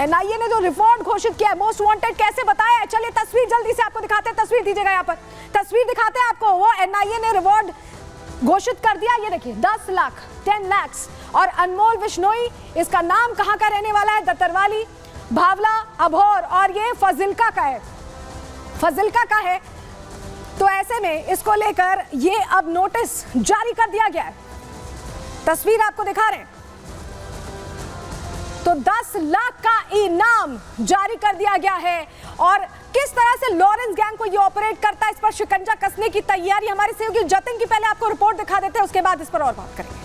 NIA ने जो reward घोषित किया है, मोस्ट वांटेड कैसे बताया है, चलिए तस्वीर जल्दी से आपको दिखाते हैं। तस्वीर दीजिएगा, यहाँ पर तस्वीर दिखाते हैं आपको। वो एनआईए ने रिवॉर्ड घोषित कर दिया, ये देखिए 10 लाख 10 lakhs। और अनमोल बिश्नोई, इसका नाम कहाँ का रहने वाला है, दत्तरवाली, भावला, अभौर, और ये फाजिल्का का है, फाजिल्का का है। तो ऐसे में इसको लेकर ये अब नोटिस जारी कर दिया गया है। तस्वीर आपको दिखा रहे हैं। तो 10 लाख का इनाम जारी कर दिया गया है। और किस तरह से लॉरेंस गैंग को ये ऑपरेट करता है, इस पर शिकंजा कसने की तैयारी हमारे सहयोगी जतिन की पहले आपको रिपोर्ट दिखा देते हैं, उसके बाद इस पर और बात करेंगे।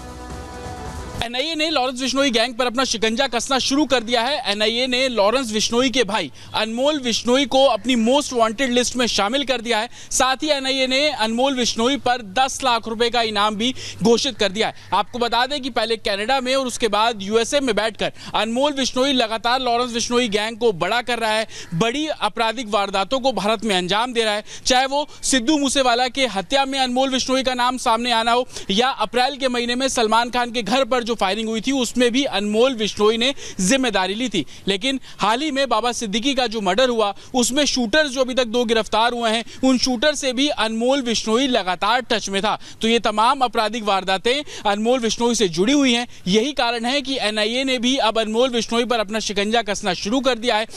एनआईए ने लॉरेंस बिश्नोई गैंग पर अपना शिकंजा कसना शुरू कर दिया है। एनआईए ने लॉरेंस बिश्नोई के भाई अनमोल बिश्नोई को अपनी मोस्ट वांटेड लिस्ट में शामिल कर दिया है। साथ ही एनआईए ने अनमोल बिश्नोई पर 10 लाख रुपए का इनाम भी घोषित कर दिया है। आपको बता दें कि पहले कनाडा में और उसके बाद यूएसए में बैठकर अनमोल बिश्नोई लगातार लॉरेंस बिश्नोई गैंग को बड़ा कर रहा है, बड़ी आपराधिक वारदातों को भारत में अंजाम दे रहा है। चाहे वो सिद्धू मूसेवाला के हत्या में अनमोल बिश्नोई का नाम सामने आना हो, या अप्रैल के महीने में सलमान खान के घर पर जो फायरिंग हुई थी उसमें भी अनमोल बिश्नोई ने जिम्मेदारी ली थी। लेकिन हाल ही में बाबा सिद्दीकी का जो मर्डर हुआ उसमें शूटर्स जो अभी तक 2 गिरफ्तार हुए हैं, उन शूटर से भी अनमोल बिश्नोई लगातार टच में था। तो ये तमाम आपराधिक वारदातें अनमोल बिश्नोई से जुड़ी हुई हैं। यही कारण है कि एनआईए ने भी अब अनमोल बिश्नोई पर अपना शिकंजा कसना शुरू कर दिया है।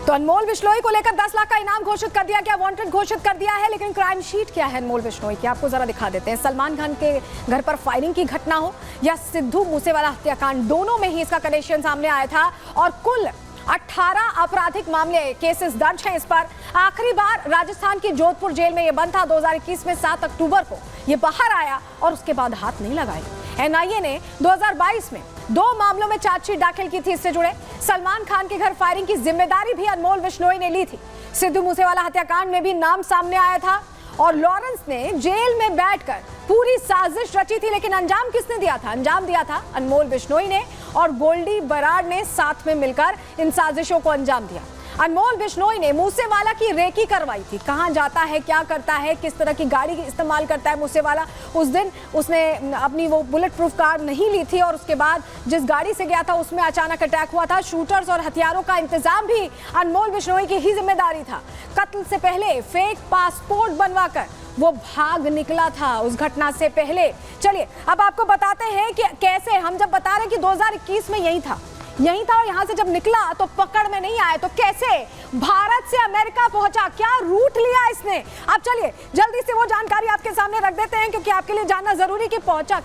तो अनमोल बिश्नोई को लेकर 10 लाख का इनाम घोषित कर दिया गया, वांटेड घोषित कर दिया है। लेकिन क्राइम शीट क्या है अनमोल बिश्नोई की, आपको जरा दिखा देते हैं। सलमान खान के घर पर फायरिंग की घटना हो या सिद्धू मूसेवाला हत्याकांड, दोनों में ही इसका कनेक्शन सामने आया था। और कुल 18 आपराधिक मामले, केसेस दर्ज हैं इस पर। आखिरी बार राजस्थान की जोधपुर जेल में यह बंद था 2021 में 7 अक्टूबर को ये बाहर आया और उसके बाद हाथ नहीं लगाए। एनआईए ने 2022 में 2 मामलों में चार्जशीट दाखिल की थी इससे जुड़े। सलमान खान के घर फायरिंग की जिम्मेदारी भी अनमोल बिश्नोई ने ली थी। सिद्धू मूसेवाला हत्याकांड में भी नाम सामने आया था और लॉरेंस ने जेल में बैठकर पूरी साजिश रची थी। लेकिन अंजाम किसने दिया था? अंजाम दिया था अनमोल बिश्नोई ने, और गोल्डी बराड़ ने साथ में मिलकर इन साजिशों को अंजाम दिया। अनमोल बिश्नोई ने मूसेवाला की रेकी करवाई थी, कहां जाता है, क्या करता है, किस तरह की गाड़ी इस्तेमाल करता है मूसेवाला। उस दिन उसने अपनी वो बुलेट प्रूफ कार नहीं ली थी और उसके बाद जिस गाड़ी से गया था उसमें अचानक अटैक हुआ था। शूटर्स और हथियारों का इंतजाम भी अनमोल बिश्नोई की ही जिम्मेदारी था। कत्ल से पहले फेक पासपोर्ट बनवाकर वो भाग निकला था उस घटना से पहले। चलिए अब आपको बताते हैं कि कैसे, हम जब बता रहे हैं कि 2021 में यही था और यहाँ से जब निकला तो पकड़ में नहीं आया, तो कैसे भारत से अमेरिका पहुंचा, क्या रूट लिया इसने। अब चलिए जल्दी से वो जानकारी आपके सामने रख देते हैं, क्योंकि आपके लिए जानना जरूरी कि पहुंचा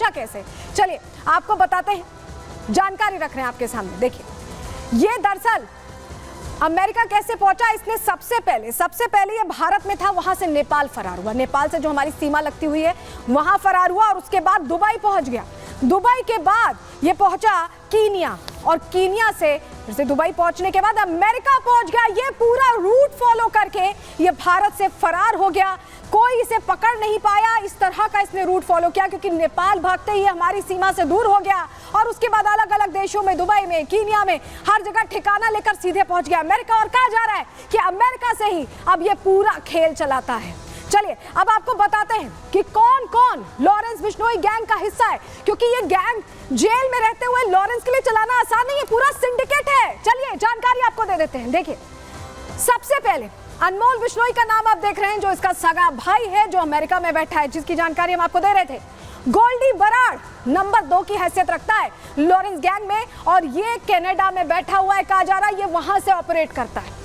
कैसे। चलिए आपको बताते हैं, जानकारी रख रहे हैं आपके सामने। देखिए ये दरअसल अमेरिका कैसे पहुंचा। इसने सबसे पहले ये भारत में था, वहां से नेपाल फरार हुआ। नेपाल से जो हमारी सीमा लगती हुई है वहां फरार हुआ और उसके बाद दुबई पहुंच गया। दुबई के बाद ये पहुंचा कीनिया, और कीनिया से फिर से दुबई पहुंचने के बाद अमेरिका पहुंच गया। ये पूरा रूट फॉलो करके ये भारत से फरार हो गया, कोई इसे पकड़ नहीं पाया। इस तरह का इसने रूट फॉलो किया, क्योंकि नेपाल भागते ही हमारी सीमा से दूर हो गया और उसके बाद अलग अलग देशों में, दुबई में, कीनिया में, हर जगह ठिकाना लेकर सीधे पहुंच गया अमेरिका। और कहा जा रहा है कि अमेरिका से ही अब ये पूरा खेल चलाता है। चलिए अब आपको बताते हैं कि कौन कौन लॉरेंस बिश्नोई गैंग का हिस्सा है, क्योंकि ये गैंग जेल में रहते हुए लॉरेंस के लिए चलाना आसान नहीं है, पूरा सिंडिकेट है। चलिए जानकारी आपको दे देते हैं। देखिए सबसे पहले अनमोल बिश्नोई का नाम आप देख रहे हैं, जो इसका सगा भाई है, जो अमेरिका में बैठा है, जिसकी जानकारी हम आपको दे रहे थे। गोल्डी बराड़ नंबर 2 की हैसियत रखता है लॉरेंस गैंग में, और ये कनाडा में बैठा हुआ है, कहा जा रहा है ये वहां से ऑपरेट करता है।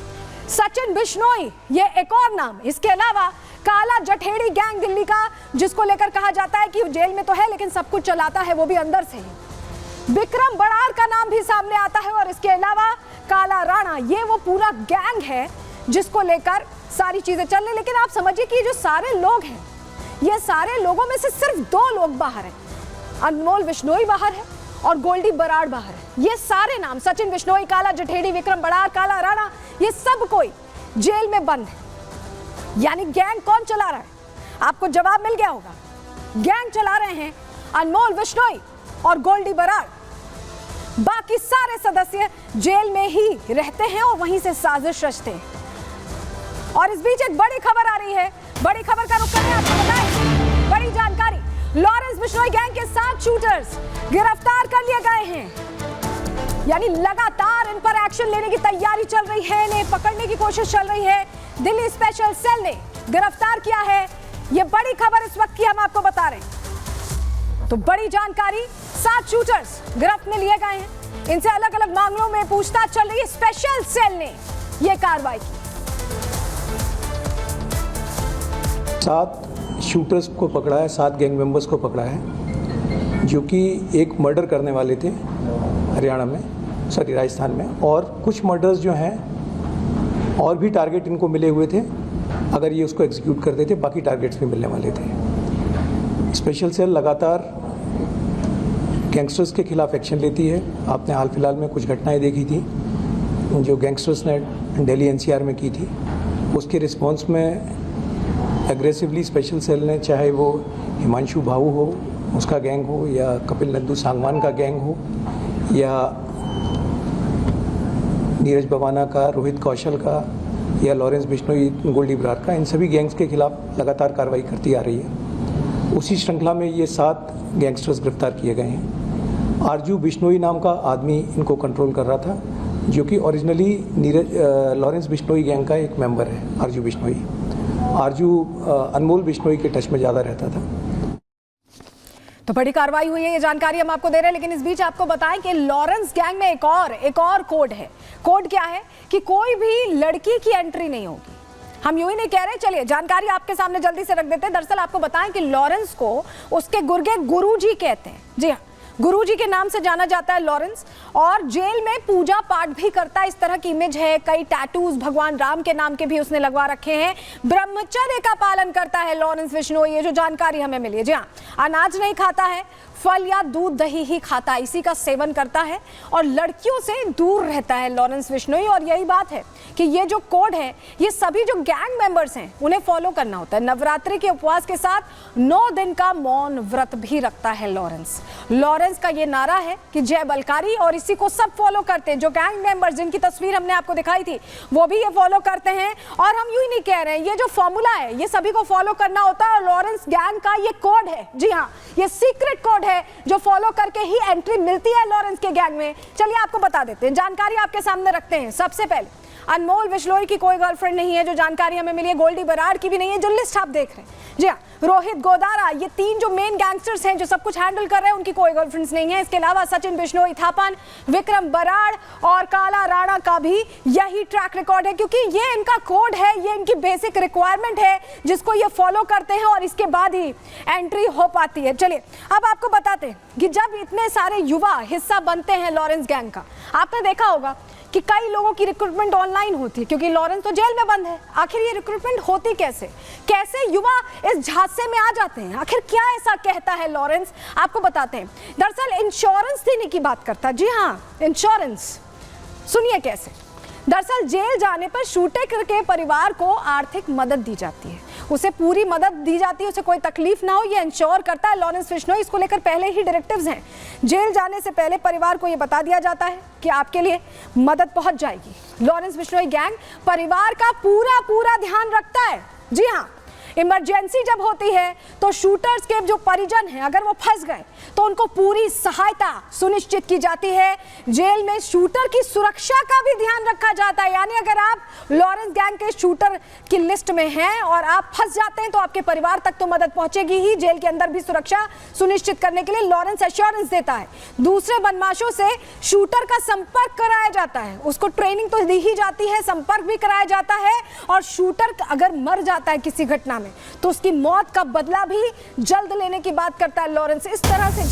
सचिन बिश्नोई ये एक और नाम। इसके अलावा काला जठेड़ी गैंग दिल्ली का, जिसको लेकर कहा जाता है कि जेल में तो है लेकिन सब कुछ चलाता है वो भी अंदर से ही। विक्रम बराड़ का नाम भी सामने आता है। और इसके अलावा काला राणा, ये वो पूरा गैंग है जिसको लेकर सारी चीजें चल रही। लेकिन आप समझिए कि जो सारे लोग हैं, ये सारे लोगों में से सिर्फ 2 लोग बाहर हैं। अनमोल बिश्नोई बाहर है और गोल्डी बराड़ बाहर है। ये सारे नाम, सचिन बिश्नोई, काला जठेड़ी, विक्रम बराड़, काला राणा, ये सब कोई जेल में बंद है। यानी गैंग कौन चला रहा है? आपको जवाब मिल गया होगा। गैंग चला रहे हैं अनमोल बिश्नोई और गोल्डी बराड़। बाकी सारे सदस्य जेल में ही रहते हैं और वहीं से साजिश रचते हैं। और इस बीच एक बड़ी खबर आ रही है, बड़ी खबर का रुख करने आपको बताएं। बड़ी जानकारी, लॉरेंस बिश्नोई गैंग के 7 शूटर्स गिरफ्तार कर लिए गए हैं। यानी लगातार इन पर एक्शन लेने की तैयारी चल रही है, इन्हें पकड़ने की कोशिश चल रही है। दिल्ली स्पेशल सेल ने गिरफ्तार किया है। ये बड़ी खबर इस वक्त की हम आपको बता रहे हैं। तो बड़ी जानकारी, 7 शूटर्स गिरफ्त में लिए गए हैं। इनसे अलग अलग मामलों में पूछताछ चल रही है। स्पेशल सेल ने यह कार्रवाई की। 7 शूटर्स को पकड़ा है, 7 गैंग मेंबर्स को पकड़ा है, जो कि एक मर्डर करने वाले थे राजस्थान में, और कुछ मर्डर्स जो हैं और भी टारगेट इनको मिले हुए थे। अगर ये उसको एग्जीक्यूट करते थे, बाकी टारगेट्स भी मिलने वाले थे। स्पेशल सेल लगातार गैंगस्टर्स के खिलाफ एक्शन लेती है। आपने हाल फिलहाल में कुछ घटनाएं देखी थी जो गैंगस्टर्स ने दिल्ली एनसीआर में की थी। उसके रिस्पॉन्स में एग्रेसिवली स्पेशल सेल ने, चाहे वो हिमांशु भाऊ हो, उसका गैंग हो, या कपिल नंदू सांगवान का गैंग हो, या नीरज बवाना का, रोहित कौशल का, या लॉरेंस बिश्नोई, गोल्डी बरार का, इन सभी गैंग्स के खिलाफ लगातार कार्रवाई करती आ रही है। उसी श्रृंखला में ये 7 गैंगस्टर्स गिरफ्तार किए गए हैं। आरजू बिश्नोई नाम का आदमी इनको कंट्रोल कर रहा था, जो कि ओरिजिनली लॉरेंस बिश्नोई गैंग का एक मेंबर है। आरजू बिश्नोई, आरजू अनमोल बिश्नोई के टच में ज़्यादा रहता था। तो बड़ी कार्रवाई हुई है, ये जानकारी हम आपको दे रहे हैं। लेकिन इस बीच आपको बताएं कि लॉरेंस गैंग में एक और कोड है। कोड क्या है कि कोई भी लड़की की एंट्री नहीं होगी। हम यूं ही नहीं कह रहे, चलिए जानकारी आपके सामने जल्दी से रख देते हैं। दरअसल आपको बताएं कि लॉरेंस को उसके गुर्गे गुरुजी कहते हैं। जी हाँ, गुरुजी के नाम से जाना जाता है लॉरेंस, और जेल में पूजा पाठ भी करता है। इस तरह की इमेज है। कई टैटूज भगवान राम के नाम के भी उसने लगवा रखे हैं। ब्रह्मचर्य का पालन करता है लॉरेंस बिश्नोई, ये जो जानकारी हमें मिली है। जी हाँ, अनाज नहीं खाता है, फल या दूध दही ही खाता है, इसी का सेवन करता है, और लड़कियों से दूर रहता है लॉरेंस बिश्नोई। और यही बात है कि ये जो कोड है, ये सभी जो गैंग मेंबर्स हैं उन्हें फॉलो करना होता है। नवरात्रि के उपवास के साथ 9 दिन का मौन व्रत भी रखता है लॉरेंस का ये नारा है कि जय बलकारी, और इसी को सब फॉलो करते हैं। जो गैंग मेंबर्स जिनकी तस्वीर हमने आपको दिखाई थी, वो भी ये फॉलो करते हैं। और हम यूं ही नहीं कह रहे हैं, ये जो फॉर्मूला है ये सभी को फॉलो करना होता है, और लॉरेंस गैंग का ये कोड है। जी हाँ, ये सीक्रेट कोड है जो फॉलो करके ही एंट्री मिलती है लॉरेंस के गैंग में। चलिए आपको बता देते हैं, जानकारी आपके सामने रखते हैं। सबसे पहले अनमोल बिश्नोई की कोई गर्लफ्रेंड नहीं है, जो जानकारी हमें मिली है। गोल्डी बराड़ की भी नहीं है, जो लिस्ट आप देख रहे हैं। जी हाँ, रोहित गोदारा, ये 3 जो मेन गैंगस्टर्स हैं जो सब कुछ हैंडल कर रहे हैं, उनकी कोई गर्लफ्रेंड्स नहीं है। इसके अलावा सचिन बिश्नोई थापन, विक्रम बराड़ और काला राणा का भी यही ट्रैक रिकॉर्ड है, क्योंकि ये इनका कोड है, ये इनकी बेसिक रिक्वायरमेंट है जिसको ये फॉलो करते हैं, और इसके बाद ही एंट्री हो पाती है। चलिए अब आपको बताते हैं कि जब इतने सारे युवा हिस्सा बनते हैं लॉरेंस गैंग का, आपने देखा होगा कि कई लोगों की रिक्रूटमेंट ऑनलाइन होती है, क्योंकि लॉरेंस तो जेल में बंद है। आखिर ये रिक्रूटमेंट होती कैसे युवा इस झांसे में आ जाते हैं? आखिर क्या ऐसा कहता है लॉरेंस, आपको बताते हैं। दरअसल इंश्योरेंस देने की बात करता है। जी हाँ, इंश्योरेंस, सुनिए कैसे। दरअसल जेल जाने पर शूटर के परिवार को आर्थिक मदद दी जाती है, उसे पूरी मदद दी जाती है, उसे कोई तकलीफ ना हो, ये इंश्योर करता है लॉरेंस बिश्नोई। इसको लेकर पहले ही डायरेक्टिव्स हैं। जेल जाने से पहले परिवार को ये बता दिया जाता है कि आपके लिए मदद पहुंच जाएगी। लॉरेंस बिश्नोई गैंग परिवार का पूरा ध्यान रखता है। जी हाँ, इमरजेंसी जब होती है तो शूटर्स के जो परिजन हैं, अगर वो फंस गए तो उनको पूरी सहायता सुनिश्चित की जाती है। जेल में शूटर की सुरक्षा का भी ध्यान रखा जाता है। यानी अगर आप लॉरेंस गैंग के शूटर की लिस्ट में हैं और आप फंस जाते हैं तो आपके परिवार तक तो मदद पहुंचेगी ही, जेल के अंदर भी सुरक्षा सुनिश्चित करने के लिए लॉरेंस एश्योरेंस देता है। दूसरे बदमाशों से शूटर का संपर्क कराया जाता है, उसको ट्रेनिंग तो दी ही जाती है, संपर्क भी कराया जाता है। और शूटर अगर मर जाता है किसी घटना में तो उसकी मौत का बदला भी जल्द लेने की बात करता है लॉरेंस। इस तरह से